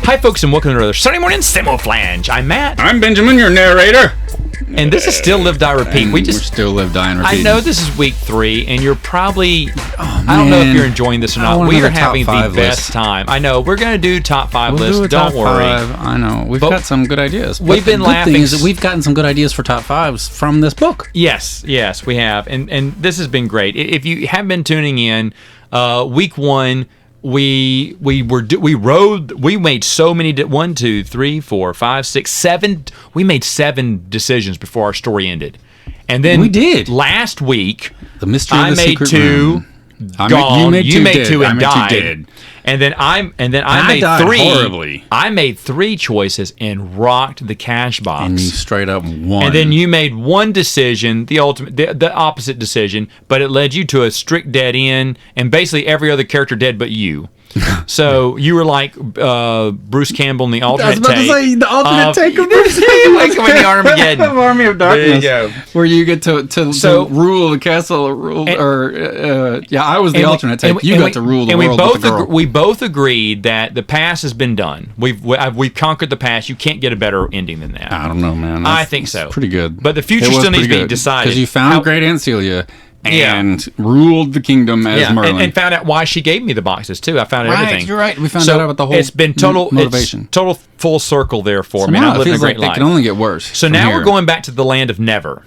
Hi, folks, and welcome to another Sunday morning Samoflange. I'm Matt. I'm Benjamin, your narrator. And this is still Live, Die, Repeat. We're still Live, Die, and Repeat. I know this is week 3, and you're probably... I don't know if you're enjoying this or not. We are having the best time. I know. We're going to do top 5 lists. Don't worry. I know. We've got some good ideas. We've been laughing. The good thing is that we've gotten some good ideas for top 5s from this book. Yes, we have. And this has been great. If you have been tuning in, week 1... We made so many 1, 2, 3, 4, 5, 6, 7. We made 7 decisions before our story ended, and then we did last week. The mystery I of the made secret 2. Room. You made 2 and died. Did. And then I made died 3. Horribly. I made 3 choices and rocked the cash box. And you straight up won. And then you made 1 decision, the opposite decision, but it led you to a strict dead end, and basically every other character dead but you. So you were like Bruce Campbell in the alternate take. I was about to say the alternate take of Bruce Campbell in the Armageddon. Army of Darkness. There you go. Where you get to rule the castle, I was the alternate take. You got to rule the world with the girl. We both agreed that the past has been done. We've conquered the past. You can't get a better ending than that. I don't know, man. I think so. Pretty good. But the future still needs to be decided. Because you found Great Aunt Celia. And ruled the kingdom as Merlin. And found out why she gave me the boxes, too. I found out everything. You're right. We found out about the whole It's been total motivation. It's total full circle there for me. Now I'm living a great life. It can only get worse. So now we're going back to the land of never.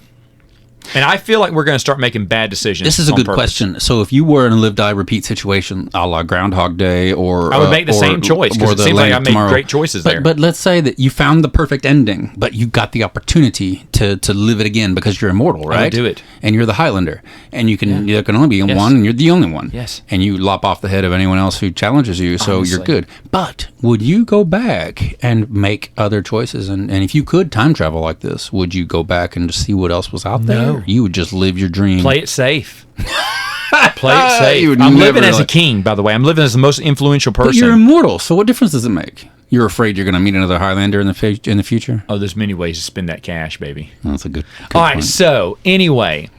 And I feel like we're going to start making bad decisions. This is a good question. So if you were in a live, die, repeat situation, a la Groundhog Day, or I would make the same choice, because it seems like I made great choices there. But let's say that you found the perfect ending, but you got the opportunity to live it again because you're immortal, right? I would do it. And you're the Highlander, and there can only be one, and you're the only one. Yes. And you lop off the head of anyone else who challenges you, so you're good. But would you go back and make other choices? And if you could time travel like this, would you go back and just see what else was out there? No. You would just live your dream. Play it safe. Play it safe. I'm living as a king, by the way. I'm living as the most influential person. But you're immortal, so what difference does it make? You're afraid you're going to meet another Highlander in the future? Oh, there's many ways to spend that cash, baby. Oh, that's a good All right, point. so anyway,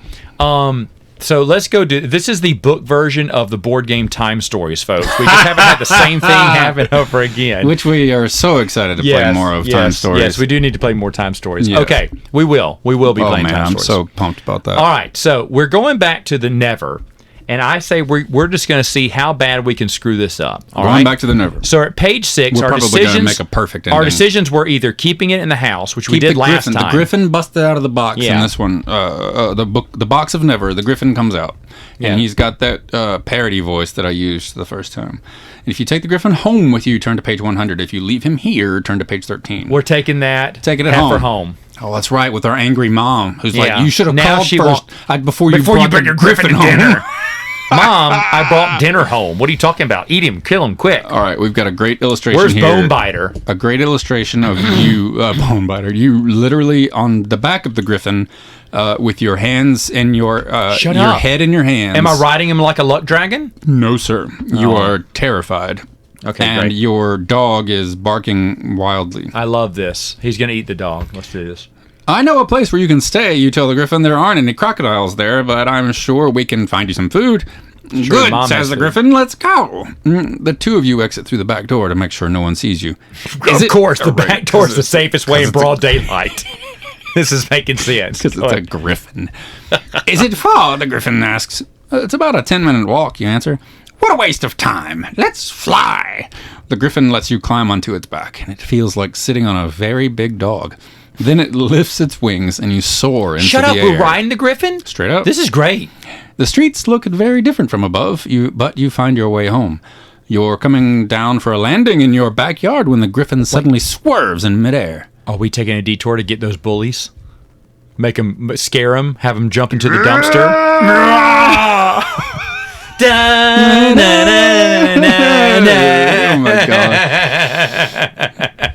so let's go do. This is the book version of the board game Time Stories, folks. We just haven't had the same thing happen over again. Which we are so excited to play more of Time Stories. Yes, we do need to play more Time Stories. Yes. Okay, we will. We will be playing Time Stories. I'm so pumped about that. All right, so we're going back to the Never. And I say we're just going to see how bad we can screw this up. All right? Going back to the Never. So at page 6, we're probably going to make a perfect ending. Our decisions were either keeping it in the house, which we did last time. The Griffin busted out of the box in this one. The box of Never. The Griffin comes out, and he's got that parody voice that I used the first time. And if you take the Griffin home with you, turn to page 100. If you leave him here, turn to page 13. We're taking that. Taking it home. Oh, that's right, with our angry mom, who's like, you should have called first before you bring your Griffin home. Dinner. Mom, I brought dinner home. What are you talking about? Eat him, kill him, quick. All right, we've got a great illustration here. Where's Bonebiter? A great illustration of you, Bonebiter. You literally on the back of the Griffin, with your hands and your head in your hands. Am I riding him like a luck dragon? No, sir. You are terrified. Okay, and great. Your dog is barking wildly. I love this. He's going to eat the dog. Let's do this. I know a place where you can stay, you tell the Griffin. There aren't any crocodiles there, but I'm sure we can find you some food. Sure, good, says the Griffin. Let's go. The two of you exit through the back door to make sure no one sees you. Of course, the back door is the safest way in broad daylight. This is making sense. Because it's a Griffin. Is it far? The Griffin asks. It's about a 10-minute walk, you answer. What a waste of time. Let's fly. The Griffin lets you climb onto its back, and it feels like sitting on a very big dog. Then it lifts its wings, and you soar into the air. Shut up, we're riding the Griffin? Straight up. This is great. The streets look very different from above, but you find your way home. You're coming down for a landing in your backyard when the Griffin suddenly swerves in midair. Are we taking a detour to get those bullies? Scare them? Have them jump into the dumpster? Oh my God.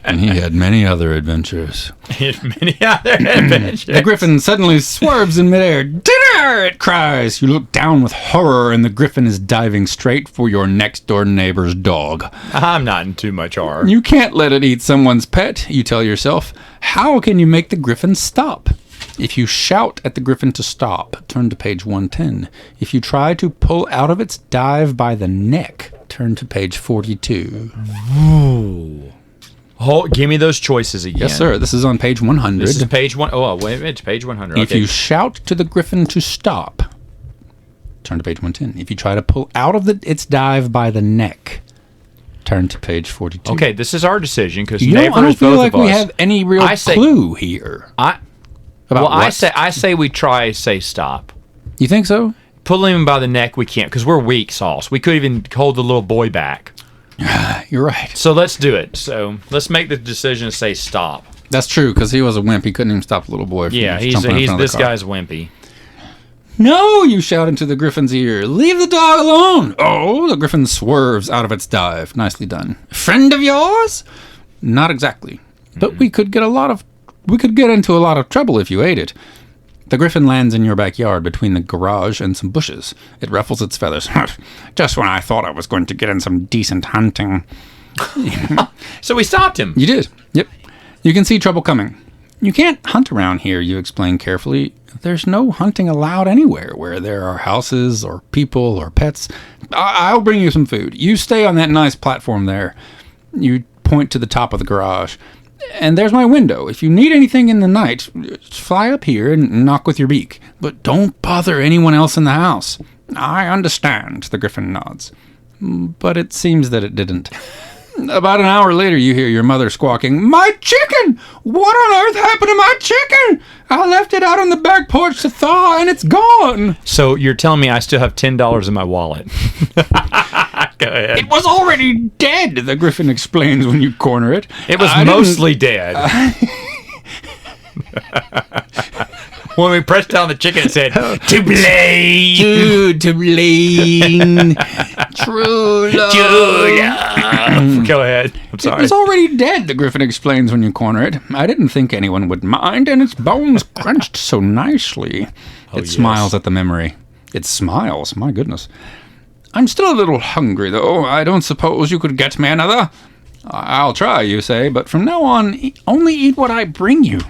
And he had many other adventures. The Griffin suddenly swerves in midair. Dinner! It cries. You look down with horror, and the Griffin is diving straight for your next-door neighbor's dog. I'm not in too much horror. You can't let it eat someone's pet, you tell yourself. How can you make the Griffin stop? If you shout at the Griffin to stop, turn to page 110. If you try to pull out of its dive by the neck, turn to page 42. Ooh. Give me those choices again. Yes, sir. This is on page 100. This is page 1. Oh, wait, it's page 100. If you shout to the griffin to stop, turn to page 110. If you try to pull out of its dive by the neck, turn to page 42. Okay, this is our decision because I don't feel like we have any real clue here. I say we say stop. You think so? Pulling him by the neck, we can't because we're weak sauce. We could even hold the little boy back. You're right. So let's do it. So let's make the decision to say stop. That's true because he was a wimp. He couldn't even stop the little boy. From this guy's wimpy. No, you shout into the griffin's ear. Leave the dog alone. Oh, the griffin swerves out of its dive. Nicely done. Friend of yours? Not exactly. But we could get into a lot of trouble if you ate it. The griffin lands in your backyard between the garage and some bushes. It ruffles its feathers. Just when I thought I was going to get in some decent hunting. So we stopped him. You did. Yep. You can see trouble coming. You can't hunt around here, you explain carefully. There's no hunting allowed anywhere where there are houses or people or pets. I'll bring you some food. You stay on that nice platform there. You point to the top of the garage. And there's my window. If you need anything in the night, just fly up here and knock with your beak. But don't bother anyone else in the house. I understand, the griffin nods. But it seems that it didn't. About an hour later, you hear your mother squawking, "My chicken! What on earth happened to my chicken? I left it out on the back porch to thaw, and it's gone." So you're telling me I still have $10 in my wallet? Go ahead. It was already dead, the griffin explains when you corner it. It was mostly dead. When we pressed down the chicken, it said, "To blame, to blame, true love." Go ahead. I'm sorry. It was already dead, the griffin explains when you corner it. I didn't think anyone would mind, and its bones crunched so nicely. It smiles at the memory. It smiles, my goodness. I'm still a little hungry, though. I don't suppose you could get me another? I'll try, you say, but from now on, only eat what I bring you.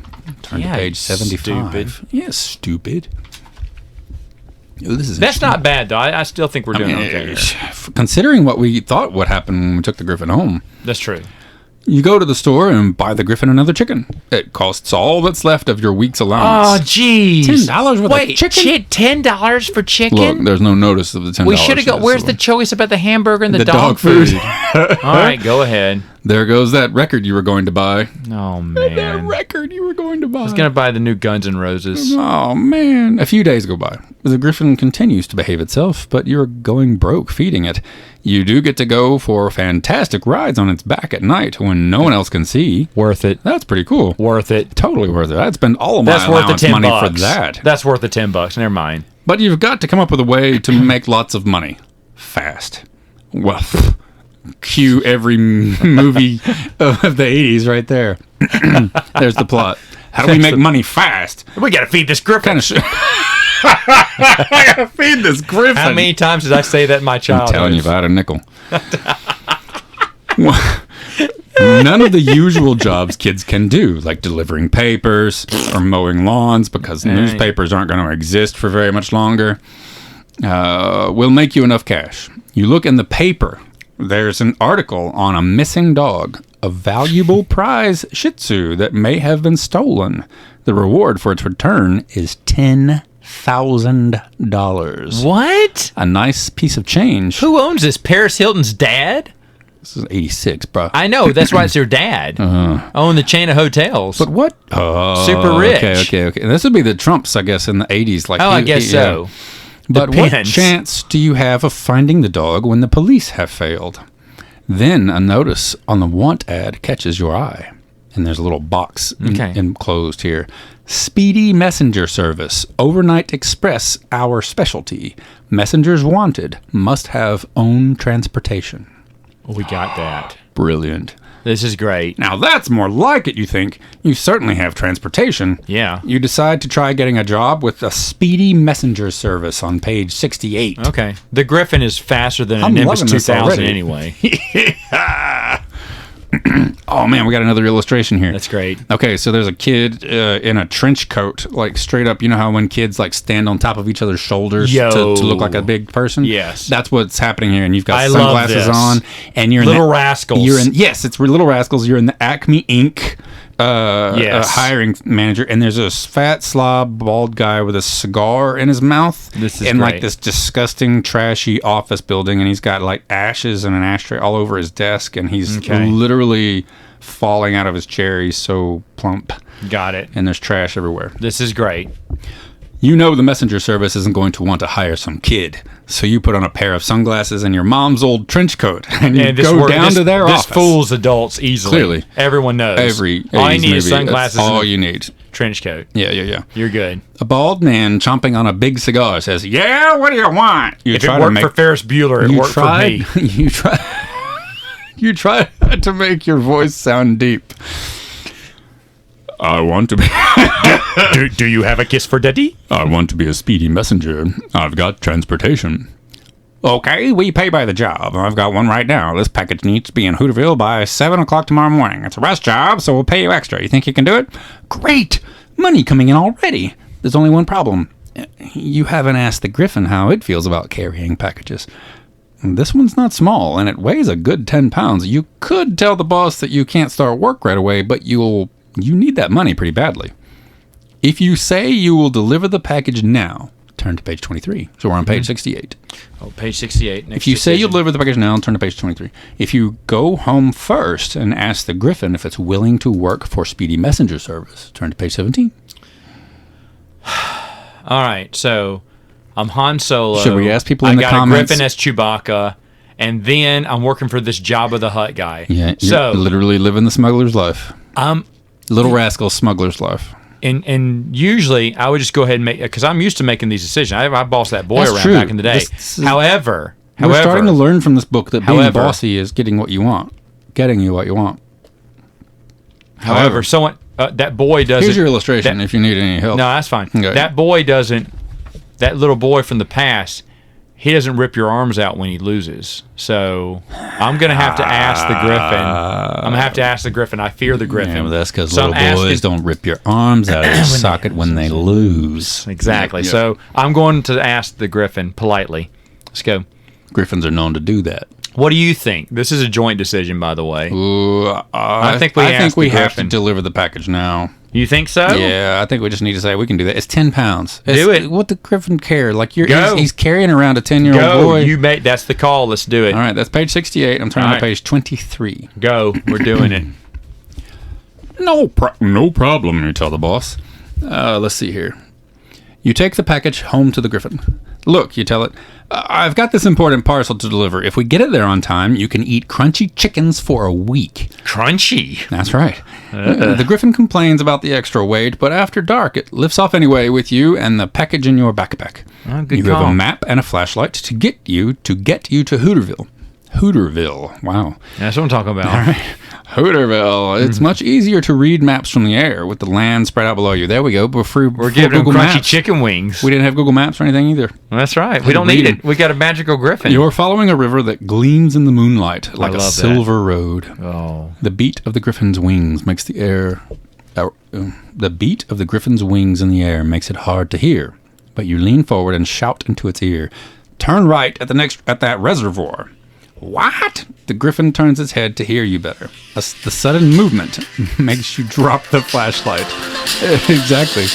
Turn to page 75. Stupid. Yes, stupid. Oh, That's not bad, though. I still think we're doing okay here. Considering what we thought would happen when we took the griffin home. That's true. You go to the store and buy the griffin another chicken. It costs all that's left of your week's allowance. Oh, jeez. $10 worth of chicken? $10 for chicken? Look, there's no notice of the $10. We should have got. Where's the choice about the hamburger and the dog food? All right, go ahead. There goes that record you were going to buy. Oh, man. That record you were going to buy. I was going to buy the new Guns N' Roses. Oh, man. A few days go by. The griffin continues to behave itself, but you're going broke feeding it. You do get to go for fantastic rides on its back at night when no one else can see. Worth it. That's pretty cool. Worth it. Totally worth it. I'd spend all of my allowance money for that. That's worth the $10. Never mind. But you've got to come up with a way to make lots of money. Fast. Well, cue every movie of the 80s right there. There's the plot. How do we make money fast? We got to feed this griffin. I gotta feed this griffin. How many times did I say that in my childhood? I'm telling you about a nickel. None of the usual jobs kids can do, like delivering papers or mowing lawns, because newspapers aren't going to exist for very much longer, will make you enough cash. You look in the paper. There's an article on a missing dog, a valuable prize Shih Tzu that may have been stolen. The reward for its return is $10,000. What? A nice piece of change. Who owns this? Paris Hilton's dad? This is 86, bro. I know. That's why it's your dad. Own the chain of hotels. But what? Super rich. Okay. And this would be the Trumps, I guess, in the 80s. Like I guess so. But Depends. What chance do you have of finding the dog when the police have failed? Then a notice on the want ad catches your eye. And there's a little box enclosed here. Speedy messenger service. Overnight express, our specialty. Messengers wanted. Must have own transportation. We got that. Brilliant. This is great. Now that's more like it, you think. You certainly have transportation. Yeah. You decide to try getting a job with a speedy messenger service on page 68. Okay. The Griffin is faster than a Nimbus 2000 anyway. Oh, man, we got another illustration here. That's great. Okay, so there's a kid in a trench coat, like straight up. You know how when kids like stand on top of each other's shoulders to look like a big person? Yes. That's what's happening here. And you've got I love sunglasses this. on. And you're Little Rascals. Yes, it's Little Rascals. You're in the Acme Inc. Hiring manager. And there's this fat, slob, bald guy with a cigar in his mouth. This is in great. like this disgusting, trashy office building. And he's got like ashes and an ashtray all over his desk. And he's literally falling out of his chair. He's so plump. Got it. And there's trash everywhere. This is great. You know the messenger service isn't going to want to hire some kid. So you put on a pair of sunglasses and your mom's old trench coat. And you go down to their office. This fools adults easily. Clearly. Everyone knows. All you need is sunglasses That's all and you need. trench coat. Yeah. You're good. A bald man chomping on a big cigar says, "Yeah, what do you want?" If it worked for Ferris Bueller, it worked for me. You try to make your voice sound deep. I want to be... do you have a kiss for Daddy? I want to be a speedy messenger. I've got transportation. Okay, we pay by the job. I've got one right now. This package needs to be in Hooterville by 7 o'clock tomorrow morning. It's a rush job, so we'll pay you extra. You think you can do it? Great! Money coming in already. There's only one problem. You haven't asked the Griffin how it feels about carrying packages. This one's not small, and it weighs a good 10 pounds. You could tell the boss that you can't start work right away, but you need that money pretty badly. If you say you will deliver the package now, turn to page 23. So we're on page 68. Oh, page 68. If you say you'll deliver the package now, turn to page 23. If you go home first and ask the Griffin if it's willing to work for speedy messenger service, turn to page 17. All right, so I'm Han Solo. Should we ask people in the comments? I got a Griffin as Chewbacca, and then I'm working for this Jabba the Hutt guy. Yeah, you're literally living the smuggler's life. Little Rascal smuggler's life. And usually I would just go ahead and make, because I'm used to making these decisions. I bossed that boy around back in the day. However, we're starting to learn from this book that being bossy is getting what you want, getting you what you want. However, someone that boy doesn't. Here's your illustration if you need any help. No, that's fine. Okay. That boy doesn't. That little boy from the past, he doesn't rip your arms out when he loses. So I'm gonna have to ask the Griffin. I'm gonna have to ask the Griffin. I fear the Griffin. Yeah, well, that's because little boys don't rip your arms out of their socket when they lose. Exactly. Yep. So I'm going to ask the Griffin politely. Let's go. Griffins are known to do that. What do you think? This is a joint decision, by the way. Ooh, I think we have to deliver the package now. You think so? Yeah, I think we just need to say we can do that. It's 10 pounds. Do it. What the Griffin care? Like Go. He's carrying around a 10-year-old boy. That's the call. Let's do it. All right, that's page 68. I'm turning to page 23. Go. We're doing it. No problem, you tell the boss. Let's see here. You take the package home to the Griffin. Look, you tell it, I've got this important parcel to deliver. If we get it there on time, you can eat crunchy chickens for a week. Crunchy? That's right. The Griffin complains about the extra weight, but after dark, it lifts off anyway with you and the package in your backpack. Oh, good you call. have a map and a flashlight to get you to Hooterville. Hooterville. Wow. That's what I'm talking about. All right. Hooterville. It's much easier to read maps from the air with the land spread out below you. There we go. We're giving them Google crunchy Maps. chicken wings. We didn't have Google Maps or anything either. That's right. We don't need it. We got a magical Griffin. You're following a river that gleams in the moonlight like a love silver road. Oh. The beat of the Griffin's wings makes the air... the beat of the Griffin's wings in the air makes it hard to hear, but you lean forward and shout into its ear, "Turn right at that reservoir." What? The Griffin turns its head to hear you better. The sudden movement makes you drop the flashlight. Exactly.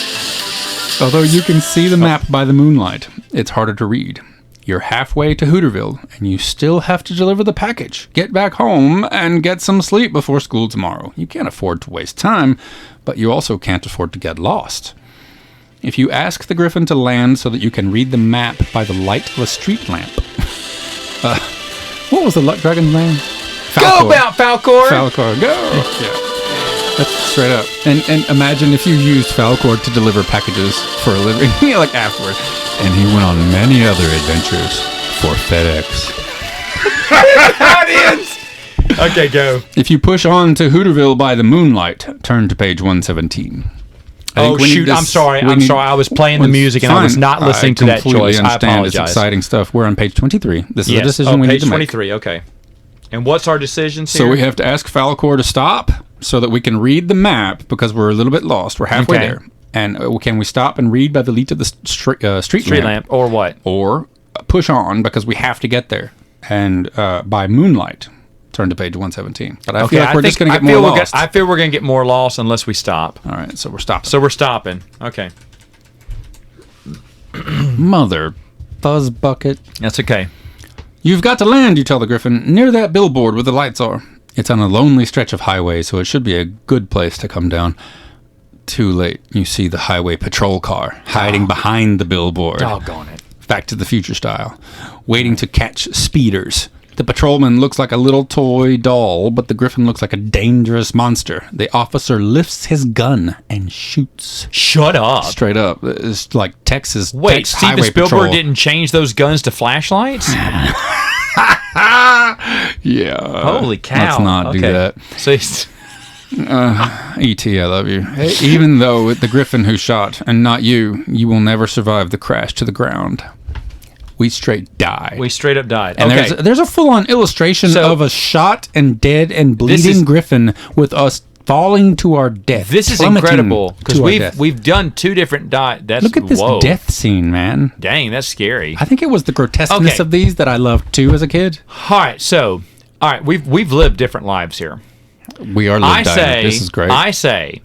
Although you can see the map by the moonlight, it's harder to read. You're halfway to Hooterville, and you still have to deliver the package, get back home, and get some sleep before school tomorrow. You can't afford to waste time, but you also can't afford to get lost. If you ask the Griffin to land so that you can read the map by the light of a street lamp... what was the Luck Dragon's name? Falcor. Go about Falcor! Falcor, go! Yeah. That's straight up. And imagine if you used Falcor to deliver packages for a living, like afterward. And he went on many other adventures for FedEx. Audience! Okay, go. If you push on to Hooterville by the moonlight, turn to page 117. Shoot, I'm sorry. I was playing the music and I was not listening to that choice. I apologize. It's exciting stuff. We're on page 23. This is a decision we need to make. Page 23, okay. And what's our decisions here? So we have to ask Falcor to stop so that we can read the map because we're a little bit lost. We're halfway Okay. there. And can we stop and read by the light of the street lamp or what? Or push on because we have to get there. And by moonlight, turn to page 117. But I feel like we're just going to get more lost. I feel we're going to get more lost unless we stop. All right, so we're stopping. So we're stopping. Okay. Mother fuzz bucket. That's okay. You've got to land, you tell the Griffin, near that billboard where the lights are. It's on a lonely stretch of highway, so it should be a good place to come down. Too late. You see the highway patrol car hiding behind the billboard. Doggone it. Back to the Future style. Waiting to catch speeders. The patrolman looks like a little toy doll, but the Griffin looks like a dangerous monster. The officer lifts his gun and shoots. Shut up. Straight up. It's like Texas. Wait, Tex Steven Highway Spielberg Patrol. didn't change those guns to flashlights? Yeah. Holy cow. Let's not do that. So E.T., I love you. Even though the Griffin who shot, and not you, you will never survive the crash to the ground. We straight die. we straight up died. And Okay. there's a full-on illustration So- of a shot and dead and This bleeding is- Griffin with us falling to our death. This is plummeting incredible because to our death. we've done two different That's Look at this whoa. death scene, man. Dang, that's scary. I think it was the grotesqueness Okay. of these that I loved too as a kid. All right, we've lived different lives here. We are lived dying. This is great. I say.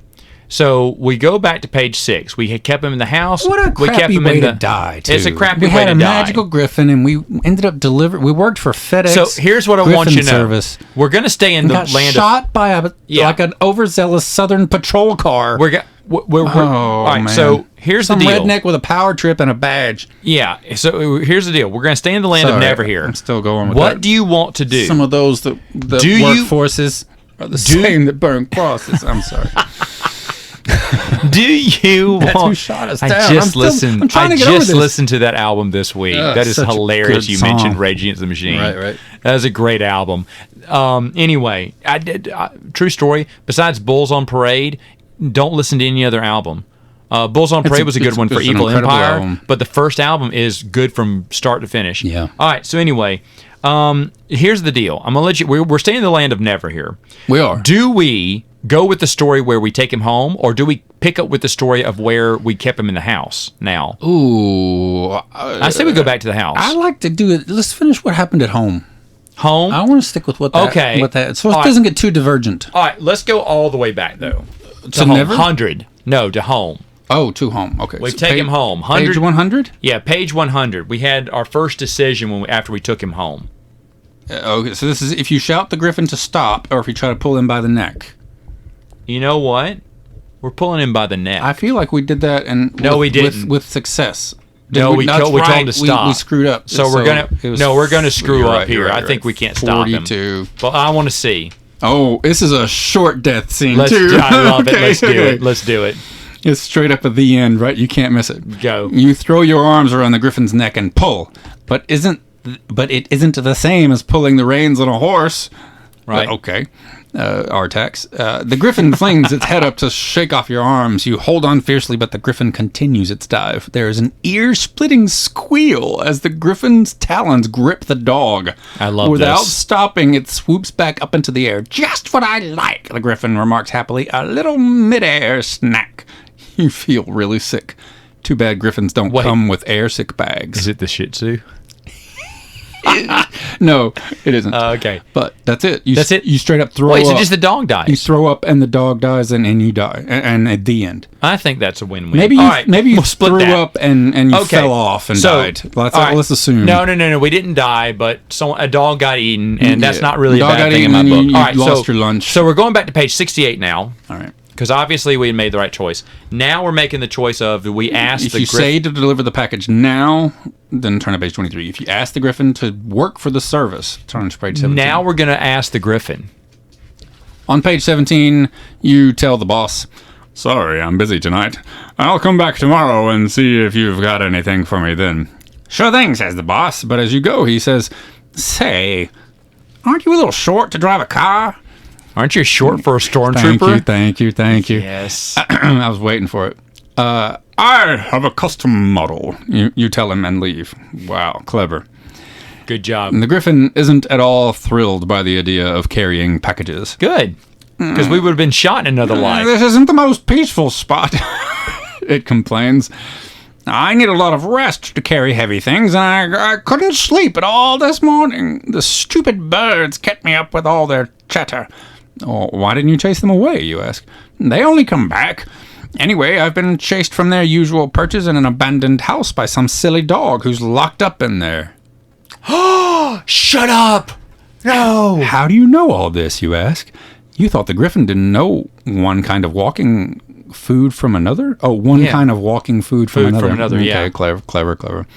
So we go back to page 6. We had kept him in the house. What a we kept crappy him way in the, to die, too. It's a crappy we way had to a die. magical Griffin, and we ended up delivering. We worked for FedEx. So here's what I Griffin want you to know. Service. We're going to stay in We the got land shot by Yeah. like an overzealous Southern patrol car. We're all right, man. so here's Some the deal. redneck with a power trip and a badge. Yeah, so here's the deal. We're going to stay in the land of Sorry, never here. I'm still going with What that. do you want to do? Some of those that the Do you- workforces are the same that burn crosses. I'm sorry. Do you That's want? who shot us I down. just listened. I'm trying I to get over just this. listened to that album this week. That is such a hilarious. good You song. mentioned Rage Against the Machine. Right. That is a great album. Anyway, I did. True story. Besides Bulls on Parade, don't listen to any other album. Bulls on Parade was a good one for it's an Evil incredible Empire, album. but the first album is good from start to finish. Yeah. All right. So anyway, here's the deal. I'm gonna let you. We're staying in the land of never here. We are. Do we go with the story where we take him home, or do we pick up with the story of where we kept him in the house now? Ooh. I say we go back to the house. I like to do it. Let's finish what happened at home. Home? I want to stick with what that. Okay. What that. So it All right. doesn't get too divergent. All right, let's go all the way back, though. To home. never? 100. No, to home. Oh, to home. Okay. We take him home. Page 100. Yeah, page 100. We had our first decision after we took him home. Okay. So this is if you shout the Griffin to stop, or if you try to pull him by the neck. You know what? We're pulling him by the neck. I feel like we did that, and No, we didn't. with success. No, we That's told him right. to stop. We screwed up. So we're gonna screw you're up right, here. you're I right, think you're we can't right. stop him. 42. But I want to see. Oh, this is a short death scene Let's too. I love it. Okay, Let's do okay. it. Let's do it. It's straight up at the end, right? You can't miss it. Go. You throw your arms around the Griffin's neck and pull, but it isn't the same as pulling the reins on a horse. Right. Okay. Artax. The Griffin flings its head up to shake off your arms. You hold on fiercely, but the Griffin continues its dive. There is an ear-splitting squeal as the Griffin's talons grip the dog. I love Without this. stopping, it swoops back up into the air. Just what I like, the Griffin remarks happily. A little mid-air snack. You feel really sick. Too bad Griffins don't Wait. come with air sick bags. Is it the Shih Tzu? No, it isn't. Okay. But that's it. That's it? You straight up throw Wait, up. so just the dog You dies? throw up and the dog dies and you die. And at the end. I think that's a win-win. Maybe you, All right, maybe you we'll split threw that. up and you fell off and died. Let's, all right. let's assume. No. We didn't die, but a dog got eaten, and that's Yeah. not really a Dog bad got thing in eaten my and book. you All right, lost your lunch. So we're going back to page 68 now, All right. because obviously we made the right choice. Now we're making the choice of, do we ask If the you Griffin? say to deliver the package now, then turn to page 23. If you ask the Griffin to work for the service, turn to page 17. Now we're going to ask the Griffin. On page 17, you tell the boss, "Sorry, I'm busy tonight. I'll come back tomorrow and see if you've got anything for me then." "Sure thing," says the boss. But as you go, he says, "Say, aren't you a little short to drive a car?" Aren't you short for a stormtrooper? Thank you. Yes. I was waiting for it. "I have a custom model," you tell him and leave. Wow, clever. Good job. The Griffin isn't at all thrilled by the idea of carrying packages. Good. Because we would have been shot in another life. This isn't the most peaceful spot, it complains. I need a lot of rest to carry heavy things, and I couldn't sleep at all this morning. The stupid birds kept me up with all their chatter. Oh, why didn't you chase them away, you ask? They only come back. Anyway, I've been chased from their usual perches in an abandoned house by some silly dog who's locked up in there. Shut up! No! How do you know all this, you ask? You thought the Griffin didn't know one kind of walking food from another? Oh, one kind of walking food from another. Yeah. Okay, clever.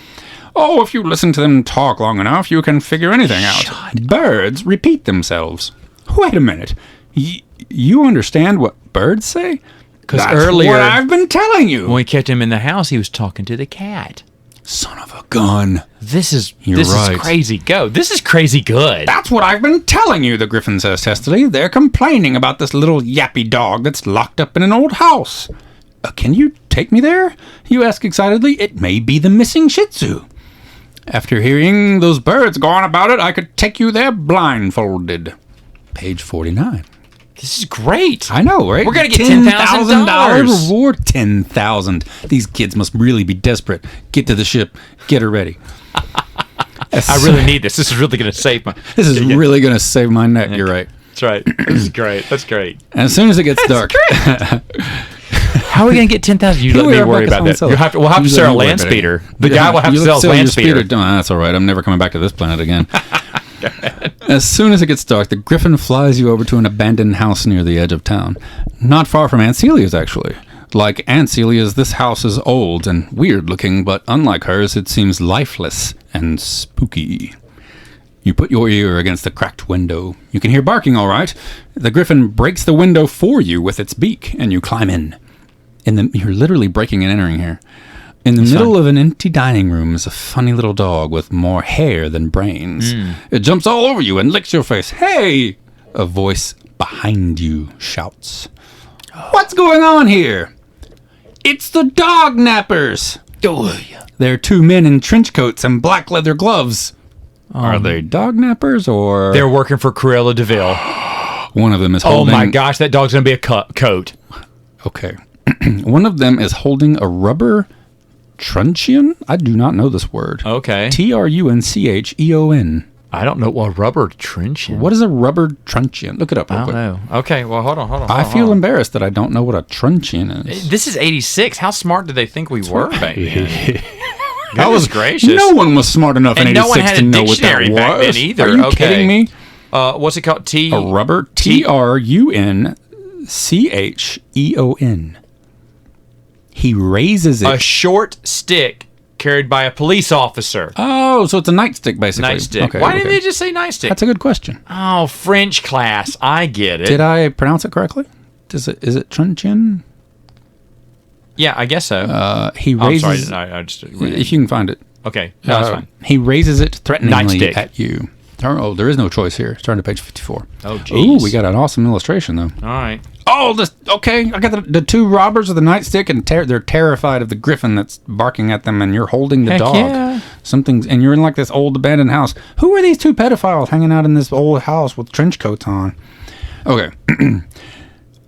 Oh, if you listen to them talk long enough, you can figure anything out. Birds repeat themselves. Wait a minute. You understand what birds say? Because That's earlier, what I've been telling you. when we kept him in the house, he was talking to the cat. Son of a gun. This is right. crazy. This is crazy good. That's what I've been telling you, the Griffin says testily. They're complaining about this little yappy dog that's locked up in an old house. Can you take me there? You ask excitedly. It may be the missing Shih Tzu. After hearing those birds go on about it, I could take you there blindfolded. Page 49. This is great. I know, right? We're going to get $10,000 reward. $10,000. These kids must really be desperate. Get to the ship. Get her ready. I really need this. This is really going to save my... This is really going to save my neck. You're right. That's right. This is great. That's great. And as soon as it gets dark... How are we going to get 10,000? You let me worry about that. We'll have to sell a land speeder. The guy will have to sell his land speeder. That's all right. I'm never coming back to this planet again. As soon as it gets dark, the Griffin flies you over to an abandoned house near the edge of town. Not far from Aunt Celia's, actually. Like Aunt Celia's, this house is old and weird-looking, but unlike hers, it seems lifeless and spooky. You put your ear against the cracked window. You can hear barking, all right. The Griffin breaks the window for you with its beak, and you climb in. You're literally breaking and entering here. In the middle of an empty dining room is a funny little dog with more hair than brains. It jumps all over you and licks your face. Hey! A voice behind you shouts. What's going on here? It's the dog nappers. They're two men in trench coats and black leather gloves. Are they dog nappers or... They're working for Cruella de Vil. One of them is holding... Oh my gosh, that dog's going to be a coat. Okay. One of them is holding a rubber truncheon? I do not know this word. Okay. Truncheon. I don't know what rubber truncheon. What is a rubber truncheon? Look it up real quick. I don't know. Okay, well, hold on. I feel embarrassed that I don't know what a truncheon is. This is 86. How smart did they think we were back then? That was gracious. No one was smart enough in 86 to know what that was. Back then either. Are you kidding me? What's it called? A rubber Truncheon. He raises it. A short stick carried by a police officer. Oh, so it's a nightstick, basically. Nightstick. Okay, Why didn't they just say nightstick? That's a good question. Oh, French class. I get it. Did I pronounce it correctly? Is it Truncheon? Yeah, I guess so. He raises... I'm sorry. I just... If you can find it. Okay. No, that's fine. He raises it threateningly Nightstick. at you. Oh, there is no choice here. Turn to page 54. Oh, jeez. Ooh, we got an awesome illustration, though. All right. Oh, okay. I got the two robbers with the nightstick, and they're terrified of the Griffin that's barking at them, and you're holding the Heck dog. Yeah. And you're in like this old abandoned house. Who are these two pedophiles hanging out in this old house with trench coats on? Okay.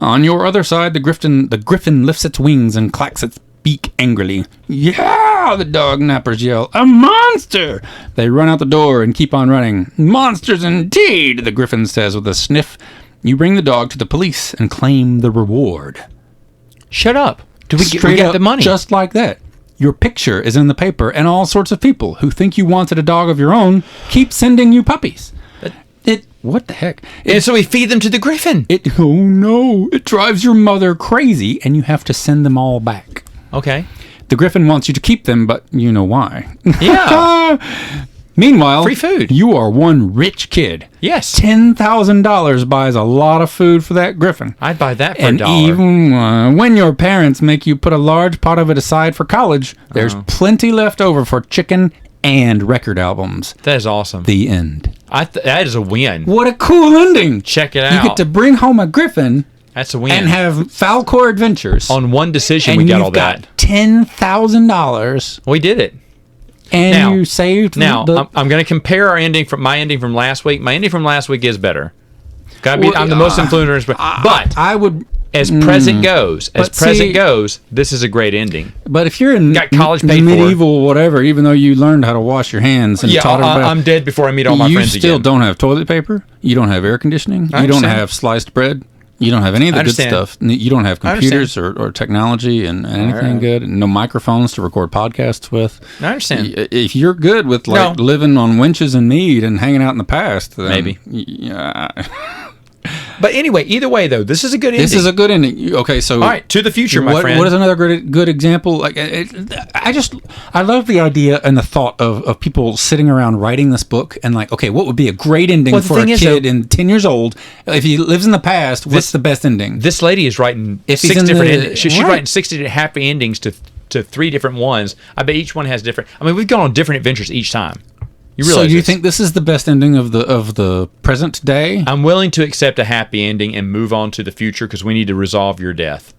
On your other side, the Griffin lifts its wings and clacks its beak angrily. Yeah, the dog nappers yell. A monster! They run out the door and keep on running. Monsters indeed, the Griffin says with a sniff. You bring the dog to the police and claim the reward. Shut up. We get the money? Just like that. Your picture is in the paper, and all sorts of people who think you wanted a dog of your own keep sending you puppies. What the heck? And so we feed them to the Griffin. Oh no, it drives your mother crazy, and you have to send them all back. Okay. The Griffin wants you to keep them, but you know why. Yeah. Meanwhile, free food. You are one rich kid. Yes. $10,000 buys a lot of food for that Griffin. I'd buy that for and $1. Even when your parents make you put a large pot of it aside for college, there's plenty left over for chicken and record albums. That is awesome. The end. That is a win. What a cool ending. Check it out. You get to bring home a Griffin. That's a win. And have Falcor adventures. On one decision, we got all that. $10,000. We did it. And Now- you saved Now, the... I'm going to compare my ending from last week. My ending from last week is better. I'm the most influential, but I would... as present goes, But see- this is a great ending. But if you're in Got college paid for. medieval whatever, even though you learned how to wash your hands and Yeah, taught everybody... I'm dead before I meet all my you friends still again. don't have toilet paper. You don't have air conditioning. I You don't understand. have sliced bread. You don't have any of the good understand. stuff. You don't have I understand. computers or technology and anything right. good. No microphones to record podcasts with. I understand. If you're good with like No. living on winches and meat and hanging out in the past, then Maybe. Yeah. But anyway, either way, though, this is a good ending. This is a good ending. Okay, so all right, to the future, my friend. What is another good example? Like, I love the idea and the thought of people sitting around writing this book and like, okay, what would be a great ending Well, the for a thing is, kid though- in 10 years old? If he lives in the past, what's the best ending? This lady is writing If he's 6 in different the- endings. She's right. writing 60 happy endings to 3 different ones. I bet each one has different. I mean, we've gone on different adventures each time. You So realize you this. think this is the best ending of the present day? I'm willing to accept a happy ending and move on to the future because we need to resolve your death.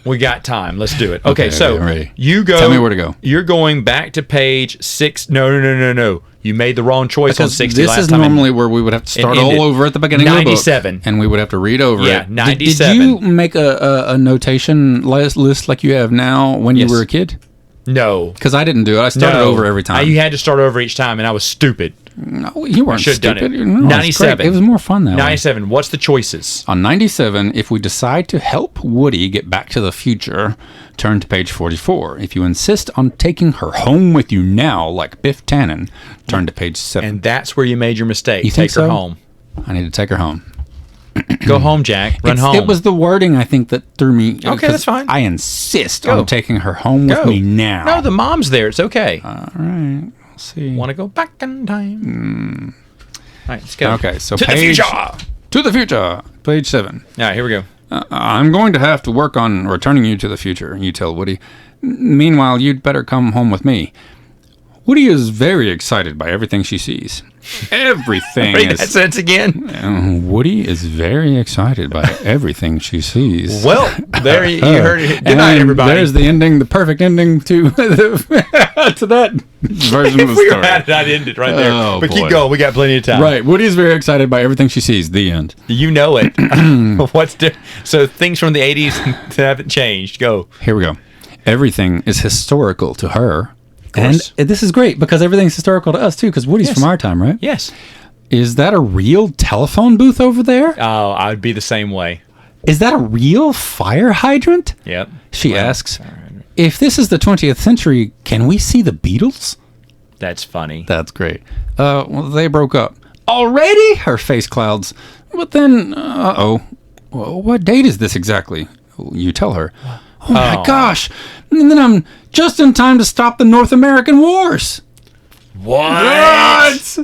We got time. Let's do it. Okay, Okay, so I'm ready. you go. Tell me where to go. You're going back to page 6. No. You made the wrong choice on Because 60 this last is time. normally where we would have to start ended. all over at the beginning of the book. 97. And we would have to read over Yeah, it. 97. Did you make a notation list like you have now when Yes. you were a kid? No. Because I didn't do it. I started No. over every time. You had to start over each time, and I was stupid. No, you weren't Should have done stupid. it. No, it's 97. great. It was more fun that way. 97. What's the choices? On 97, if we decide to help Woody get back to the future, turn to page 44. If you insist on taking her home with you now, like Biff Tannen, turn to page 7. And that's where you made your mistake. You think Take her so? home. I need to take her home. Go home, Jack. Run home. It was the wording, I think, that threw me. Okay, 'cause that's fine. I insist Go. on taking her home with Go. me now. No, the mom's there. It's okay. All right. We'll see. Want to go back in time? All right, let's go. Okay, so to the page- future. To the future. Page 7. All right, here we go. I'm going to have to work on returning you to the future, you tell Woody. Meanwhile, you'd better come home with me. Woody is very excited by everything she sees. Everything Read that is... sentence again. Woody is very excited by everything she sees. Well, there you heard it. Good night, And everybody. There's the ending, the perfect ending to to that version of the if we story. were at it, I'd end it right there. Oh, but boy. keep going. We got plenty of time. Right. Woody is very excited by everything she sees. The end. You know it. What's so things from the 80s haven't changed. Go. Here we go. Everything is historical to her. course. And this is great because everything's historical to us too, because Woody's Yes. from our time, right? Yes. Is that a real telephone booth over there? Oh, I would be the same way. Is that a real fire hydrant? Yep. She asks. If this is the 20th century, can we see the Beatles? That's funny. That's great. Well, they broke up. Already? Her face clouds. But then, uh-oh. Well, what date is this exactly? You tell her. Oh my Oh. gosh. And then I'm just in time to stop the North American wars. What?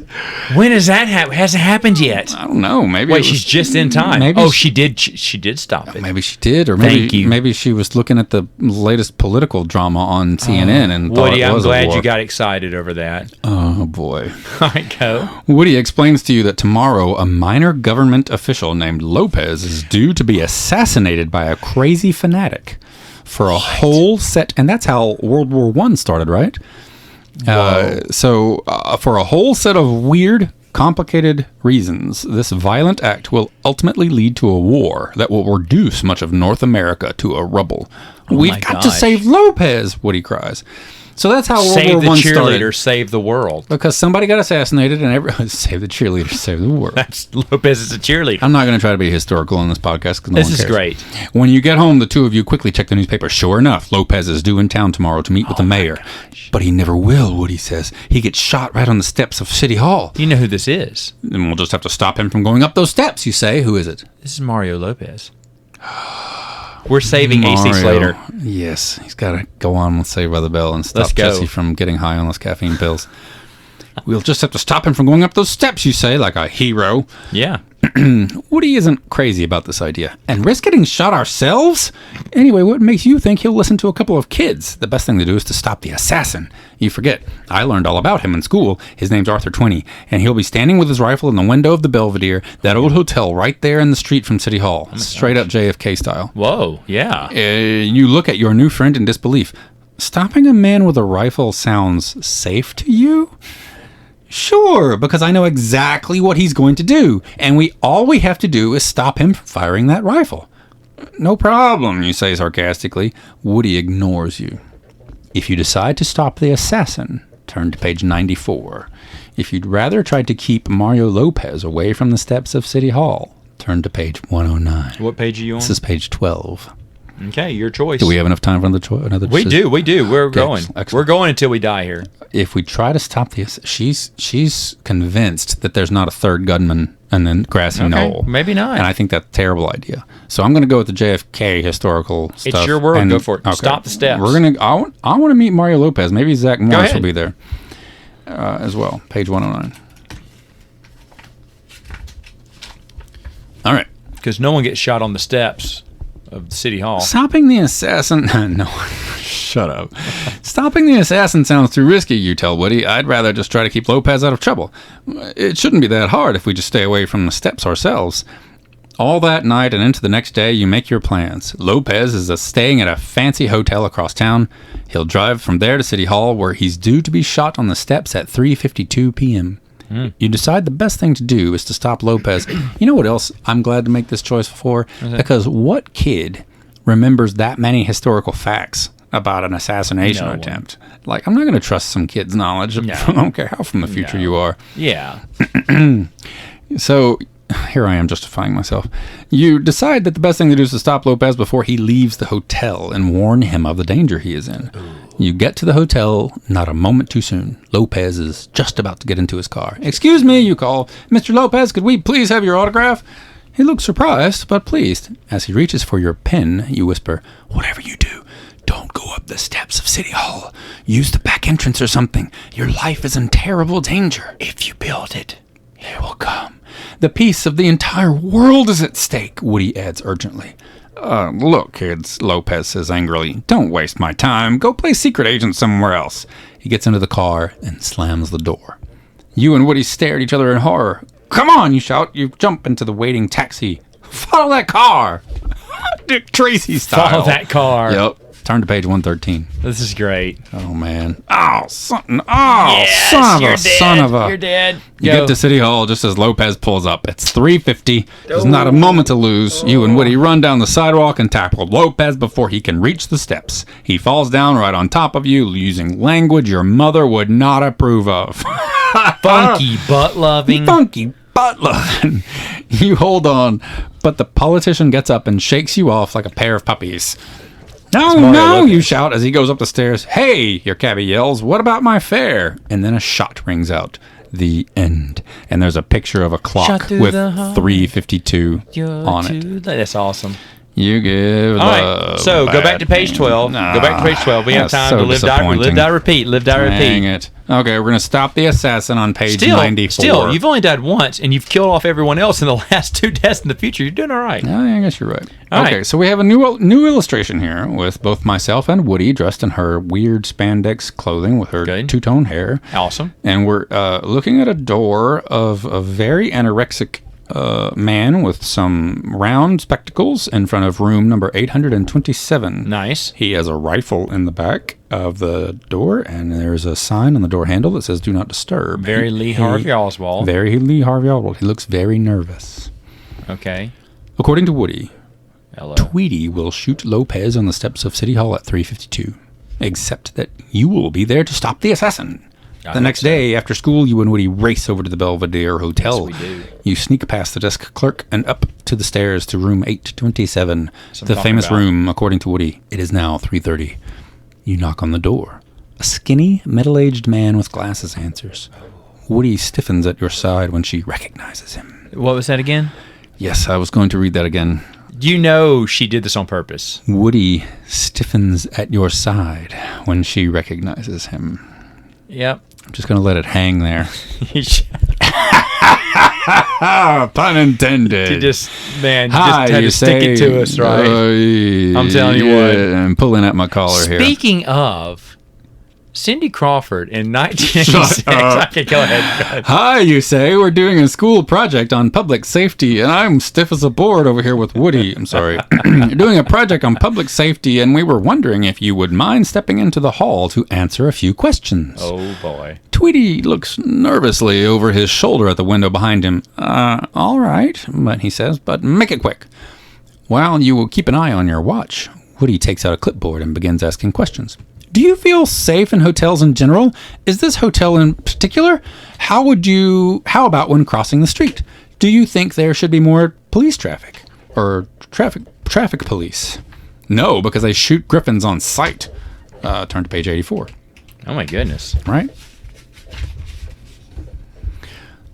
When has that happened? Hasn't happened yet. I don't know. Maybe Wait, it was- she's just in time. Maybe Oh, she- she did stop it. Maybe she did, or maybe Thank you. maybe she was looking at the latest political drama on CNN and thought Woody, it I'm was a glad war. you got excited over that. Oh boy. All right, go. Woody explains to you that tomorrow a minor government official named Lopez is due to be assassinated by a crazy fanatic for a whole set, and that's how World War I started, right? So for a whole set of weird, complicated reasons, this violent act will ultimately lead to a war that will reduce much of North America to a rubble. We've my got to gosh. save Lopez, Woody cries. So that's how World Save War the I cheerleader, started. save the world. Because somebody got assassinated and everyone save the cheerleader, save the world. That's Lopez is a cheerleader. I'm not going to try to be historical in this podcast because no This one is cares. great. When you get home, the two of you quickly check the newspaper. Sure enough, Lopez is due in town tomorrow to meet with the mayor. But he never will, Woody says. He gets shot right on the steps of City Hall. You know who this is? And we'll just have to stop him from going up those steps, you say. Who is it? This is Mario Lopez. We're saving AC Slater. Yes, he's got to go on with Saved by the Bell and stop Let's go. Jesse from getting high on those caffeine pills. We'll just have to stop him from going up those steps, you say, like a hero. Yeah. Woody isn't crazy about this idea. And risk getting shot ourselves? Anyway, what makes you think he'll listen to a couple of kids? The best thing to do is to stop the assassin. You forget. I learned all about him in school. His name's Arthur 20, and he'll be standing with his rifle in the window of the Belvedere, that old hotel right there in the street from City Hall. Straight up JFK style. Whoa. Yeah. You look at your new friend in disbelief. Stopping a man with a rifle sounds safe to you? Sure, because I know exactly what he's going to do, and all we have to do is stop him from firing that rifle. No problem, you say sarcastically. Woody ignores you. If you decide to stop the assassin, turn to page 94. If you'd rather try to keep Mario Lopez away from the steps of City Hall, turn to page 109. What page are you on? This is page 12. Okay, your choice. Do we have enough time for another We do. We're going. Excellent. We're going until we die here. If we try to stop this, she's convinced that there's not a third gunman and then grassy knoll. Maybe not. And I think that's a terrible idea. So I'm going to go with the JFK historical stuff. It's your word. Go for it. Stop the steps. I want to meet Mario Lopez. Maybe Zach Morris ahead. will be there as well. Page 109. All right. Because no one gets shot on the steps of City Hall. Stopping the assassin... No, shut up. Stopping the assassin sounds too risky, you tell Woody. I'd rather just try to keep Lopez out of trouble. It shouldn't be that hard if we just stay away from the steps ourselves. All that night and into the next day, you make your plans. Lopez is staying at a fancy hotel across town. He'll drive from there to City Hall, where he's due to be shot on the steps at 3:52 p.m. You decide the best thing to do is to stop Lopez. You know what else I'm glad to make this choice for? Because what kid remembers that many historical facts about an assassination attempt? Like, I'm not going to trust some kid's knowledge. No. I don't care how from the future you are. Yeah. So here I am justifying myself. You decide that the best thing to do is to stop Lopez before he leaves the hotel and warn him of the danger he is in. You get to the hotel not a moment too soon. Lopez is just about to get into his car. "Excuse me," you call. "Mr. Lopez, could we please have your autograph?" He looks surprised, but pleased. As he reaches for your pen, you whisper, "Whatever you do, don't go up the steps of City Hall. Use the back entrance or something. Your life is in terrible danger. If you build it, it will come. The peace of the entire world is at stake," Woody adds urgently. Look, kids," Lopez says angrily. "Don't waste my time. Go play secret agent somewhere else." He gets into the car and slams the door. You and Woody stare at each other in horror. "Come on," you shout. You jump into the waiting taxi. "Follow that car!" Dick Tracy style. Follow that car. Yep. Turn to page 113. This is great. Oh, man. Oh, son of a... You're dead. You get to City Hall just as Lopez pulls up. It's 3:50. There's not a moment to lose. You and Woody run down the sidewalk and tackle Lopez before he can reach the steps. He falls down right on top of you, using language your mother would not approve of. Funky butt loving. Funky butt loving. You hold on, but the politician gets up and shakes you off like a pair of puppies. No, you shout as he goes up the stairs. "Hey," your cabbie yells, "what about my fare?" And then a shot rings out. The end. And there's a picture of a clock with 3:52 on it. That's awesome. You give All right, so go back to page 12. Go back to page 12. We have time to live, die, repeat. Live, die, repeat. Dang it. Okay, we're going to stop the assassin on page 94. Still, you've only died once, and you've killed off everyone else in the last two deaths in the future. You're doing all right. I guess you're right. All okay, right. So we have a new illustration here with both myself and Woody dressed in her weird spandex clothing with her two-tone hair. Awesome. And we're looking at a door of a very anorexic man with some round spectacles in front of room number 827. Nice. He has a rifle in the back of the door, and there's a sign on the door handle that says "Do Not Disturb." Very Lee Harvey Oswald. Very Lee Harvey Oswald. He looks very nervous. Okay. According to Woody, Hello. Tweety will shoot Lopez on the steps of City Hall at 3:52, except that you will be there to stop the assassin. The next day, after school, you and Woody race over to the Belvedere Hotel. Yes, we do. You sneak past the desk clerk and up to the stairs to room 827, the famous room, according to Woody. It is now 3:30. You knock on the door. A skinny, middle-aged man with glasses answers. Woody stiffens at your side when she recognizes him. What was that again? Yes, I was going to read that again. You know she did this on purpose. Woody stiffens at your side when she recognizes him. Yep. I'm just going to let it hang there. Pun Pun intended. You just had to stick it to us, right? I'm telling you what. I'm pulling at my collar here. Speaking of Cindy Crawford in 1986. Okay, go ahead. Hi, you say. We're doing a school project on public safety, and I'm stiff as a board over here with Woody. I'm sorry. Doing a project on public safety, and we were wondering if you would mind stepping into the hall to answer a few questions. Oh, boy. Tweety looks nervously over his shoulder at the window behind him. All right, but he says, but make it quick. While you will keep an eye on your watch, Woody takes out a clipboard and begins asking questions. Do you feel safe in hotels in general? Is this hotel in particular? How about when crossing the street? Do you think there should be more police traffic? Or traffic police? No, because they shoot griffins on sight. Turn to page 84. Oh, my goodness. Right?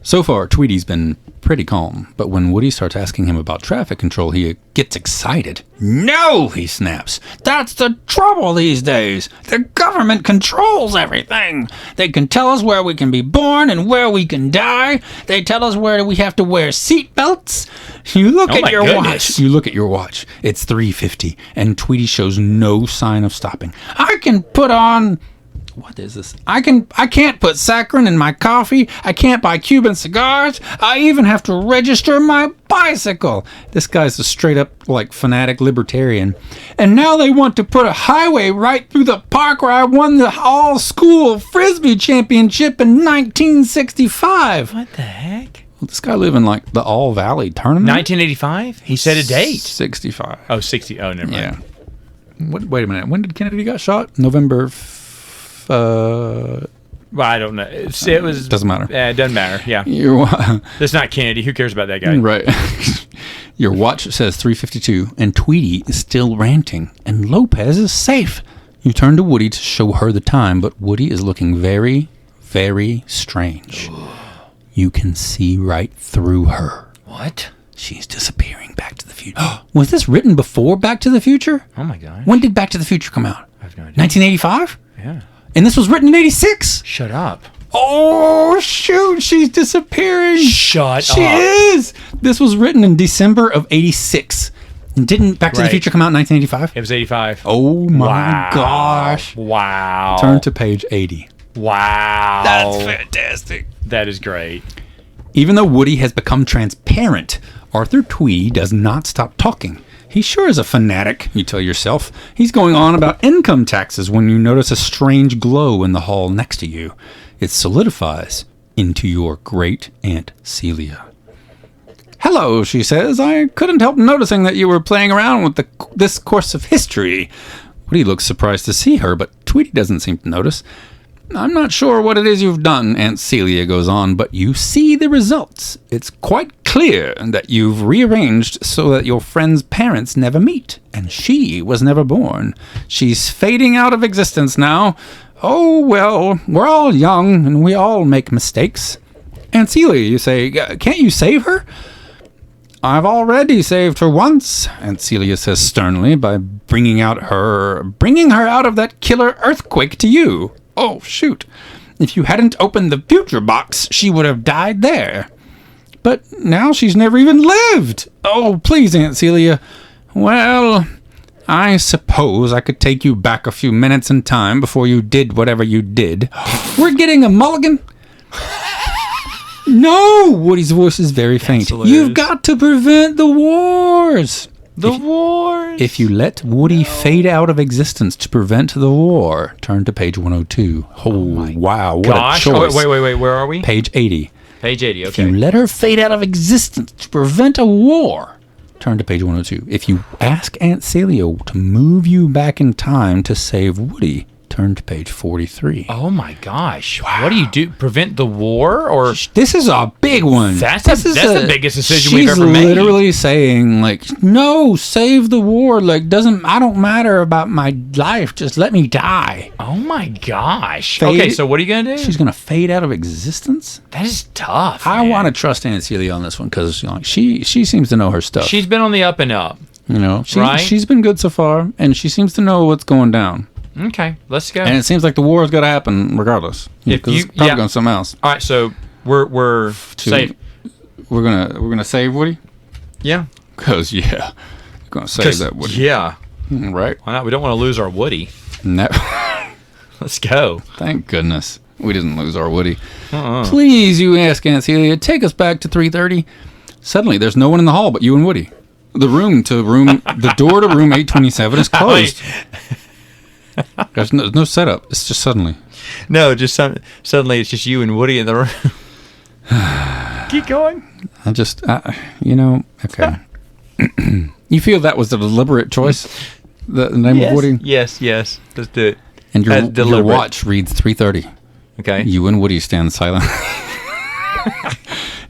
So far, Tweety's been pretty calm, but when Woody starts asking him about traffic control, he gets excited. No, he snaps. That's the trouble these days. The government controls everything. They can tell us where we can be born and where we can die. They tell us where we have to wear seatbelts. You look at your watch. You look at your watch. It's 3:50, and Tweety shows no sign of stopping. I can put on... What is this? I can't put saccharin in my coffee. I can't buy Cuban cigars. I even have to register my bicycle. This guy's a straight up like fanatic libertarian. And now they want to put a highway right through the park where I won the all school frisbee championship in 1965. What the heck? Well, this guy live in like the All Valley tournament. 1985? He said a date. 65. Oh, 60. Oh, never mind. Yeah. Wait a minute. When did Kennedy got shot? November. Well, I don't know. It was doesn't matter. It doesn't matter. Yeah, that's not Kennedy. Who cares about that guy? Right. Your watch says 3:52, and Tweety is still ranting, and Lopez is safe. You turn to Woody to show her the time, but Woody is looking very, very strange. You can see right through her. What? She's disappearing. Back to the Future. Was this written before Back to the Future? Oh my gosh. When did Back to the Future come out? I have no idea. 1985? Yeah. And this was written in 86? Shut up. Oh, shoot. She's disappearing. Shut up. She is. This was written in December of 86. Didn't Back to the Future come out in 1985? It was 85. Oh, my gosh. Wow. Turn to page 80. Wow. That's fantastic. That is great. Even though Woody has become transparent, Arthur Tweedy does not stop talking. He sure is a fanatic, you tell yourself. He's going on about income taxes when you notice a strange glow in the hall next to you. It solidifies into your great Aunt Celia. Hello, she says. I couldn't help noticing that you were playing around with this course of history. Woody looks surprised to see her, but Tweety doesn't seem to notice. I'm not sure what it is you've done, Aunt Celia goes on, but you see the results. It's quite clear that you've rearranged so that your friend's parents never meet, and she was never born. She's fading out of existence now. Oh, well, we're all young, and we all make mistakes. Aunt Celia, you say, can't you save her? I've already saved her once, Aunt Celia says sternly, by bringing her out of that killer earthquake to you. Oh, shoot. If you hadn't opened the future box, she would have died there. But now she's never even lived. Oh, please, Aunt Celia. Well, I suppose I could take you back a few minutes in time before you did whatever you did. We're getting a mulligan? No! Woody's voice is very faint. You've got to prevent the wars. The wars. If you let Woody fade out of existence to prevent the war, turn to page 102. Oh, wow. What a choice. Wait. Where are we? Page 80. Page 80, okay. If you let her fade out of existence to prevent a war, turn to page 102. If you ask Aunt Celia to move you back in time to save Woody, turn to page 43. Oh my gosh. Wow. What do you do? Prevent the war? Or this is a big one. That's the biggest decision we've ever made. She's literally saying, like, no, save the war. Like, I don't matter about my life. Just let me die. Oh my gosh. Okay, so what are you going to do? She's going to fade out of existence? That is tough. I want to trust Aunt Celia on this one because she seems to know her stuff. She's been on the up and up. You know, right? She's been good so far, and she seems to know what's going down. Okay, let's go. And it seems like the war has got to happen regardless. Because it's probably going something else. All right, so we're safe. We're gonna save Woody. Yeah. Because we're gonna save that Woody. Yeah. Right. Why not? We don't want to lose our Woody. No. Let's go. Thank goodness we didn't lose our Woody. Please, you ask Aunt Celia, take us back to 3:30. Suddenly, there's no one in the hall but you and Woody. The door to room 827 is closed. There's no setup. It's just suddenly. No, just suddenly it's just you and Woody in the room. Keep going. Okay. You feel that was a deliberate choice? The name of Woody? Yes. Let's do it. And your watch reads 3:30. Okay. You and Woody stand silent.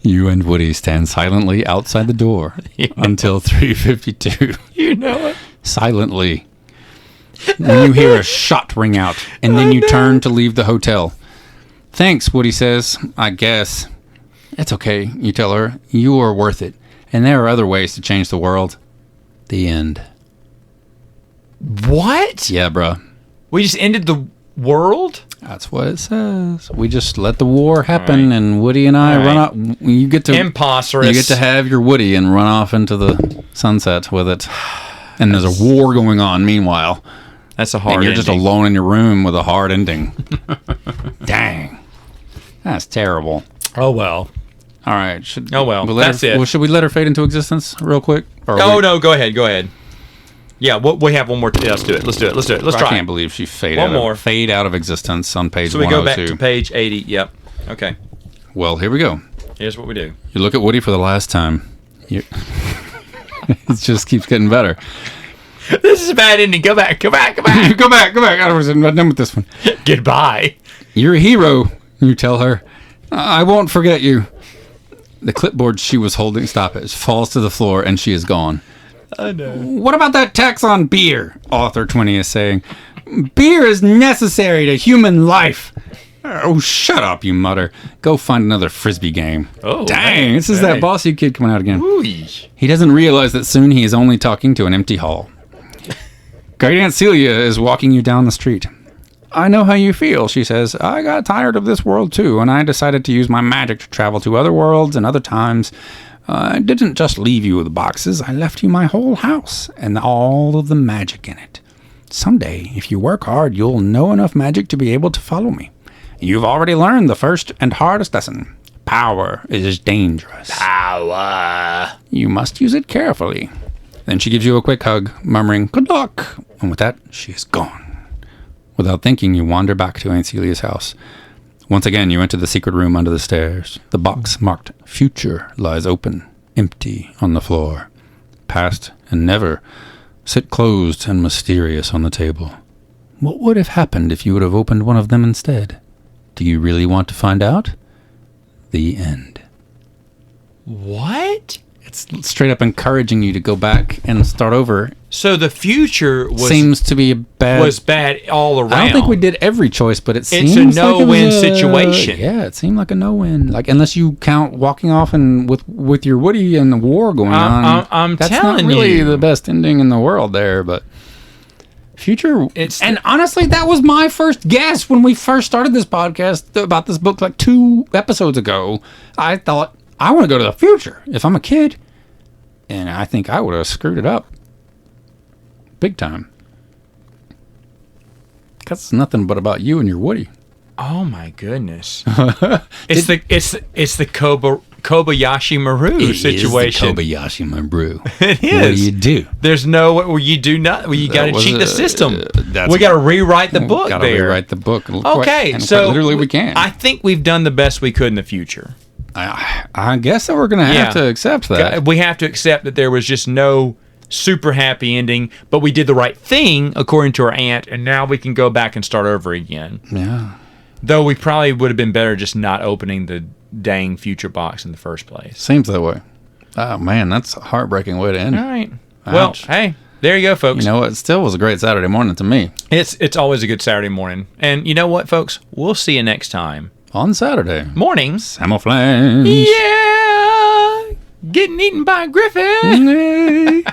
You and Woody stand silently outside the door until 3:52. You know it. Silently. When you hear a shot ring out, and then you turn to leave the hotel. Thanks, Woody says. I guess. It's okay, you tell her. You are worth it. And there are other ways to change the world. The end. What? Yeah, bruh. We just ended the world? That's what it says. We just let the war happen, and Woody and I run off. You get to Imposterous. You get to have your Woody and run off into the sunset with it. And there's a war going on meanwhile. That's a hard And you're ending. just alone in your room with a hard ending. Dang. That's terrible. Oh, well. All right. That's it. Well, should we let her fade into existence real quick? No, go ahead. Yeah, we have one more. Let's do it. Let's try. I can't believe she fade out of existence on page 102. So we go back to page 80. Yep. Okay. Well, here we go. Here's what we do. You look at Woody for the last time. It just keeps getting better. This is a bad ending. Go back. Go back. I was not done with this one. Goodbye. You're a hero, you tell her. I won't forget you. The clipboard she was holding, falls to the floor, and she is gone. I know. What about that tax on beer? Author 20 is saying. Beer is necessary to human life. Oh, shut up, you mutter. Go find another Frisbee game. Oh, dang, this is that bossy kid coming out again. Ooh. He doesn't realize that soon he is only talking to an empty hall. Great Aunt Celia is walking you down the street. I know how you feel, she says. I got tired of this world too, and I decided to use my magic to travel to other worlds and other times. I didn't just leave you with boxes. I left you my whole house and all of the magic in it. Someday, if you work hard, you'll know enough magic to be able to follow me. You've already learned the first and hardest lesson. Power is dangerous. Power. You must use it carefully. Then she gives you a quick hug, murmuring, good luck. And with that, she is gone. Without thinking, you wander back to Aunt Celia's house. Once again, you enter the secret room under the stairs. The box marked Future lies open, empty on the floor. Past and Never sit closed and mysterious on the table. What would have happened if you would have opened one of them instead? Do you really want to find out? The end. What? It's straight up encouraging you to go back and start over. So the future seems to be was bad all around. I don't think we did every choice, but it's a no-win situation. Yeah, it seemed like a no-win. Like unless you count walking off and with your Woody and the war going on. I'm that's telling not really you. the best ending in the world there, but Future. And honestly, that was my first guess when we first started this podcast about this book like 2 episodes ago. I thought, I want to go to the future if I'm a kid. And I think I would have screwed it up. Big time. That's nothing but about you and your Woody. Oh my goodness. It's the Kobayashi Maru situation. It is the Kobayashi Maru. It is. What do you do? There's no where you do not. Well, you got to cheat the system. We got to rewrite the book. Got to rewrite the book. Okay, so quite literally we can. I think we've done the best we could in the future. I guess that we're going to have to accept that. We have to accept that there was just no super happy ending, but we did the right thing according to our aunt, and now we can go back and start over again. Yeah. Though we probably would have been better just not opening the dang future box in the first place. Seems that way. Oh man, that's a heartbreaking way to end. All right. Ouch. Well, hey, there you go, folks. You know what? It still was a great Saturday morning to me. It's always a good Saturday morning. And you know what, folks? We'll see you next time. On Saturday. Morning. Samoflange. Yeah! Getting eaten by a griffin.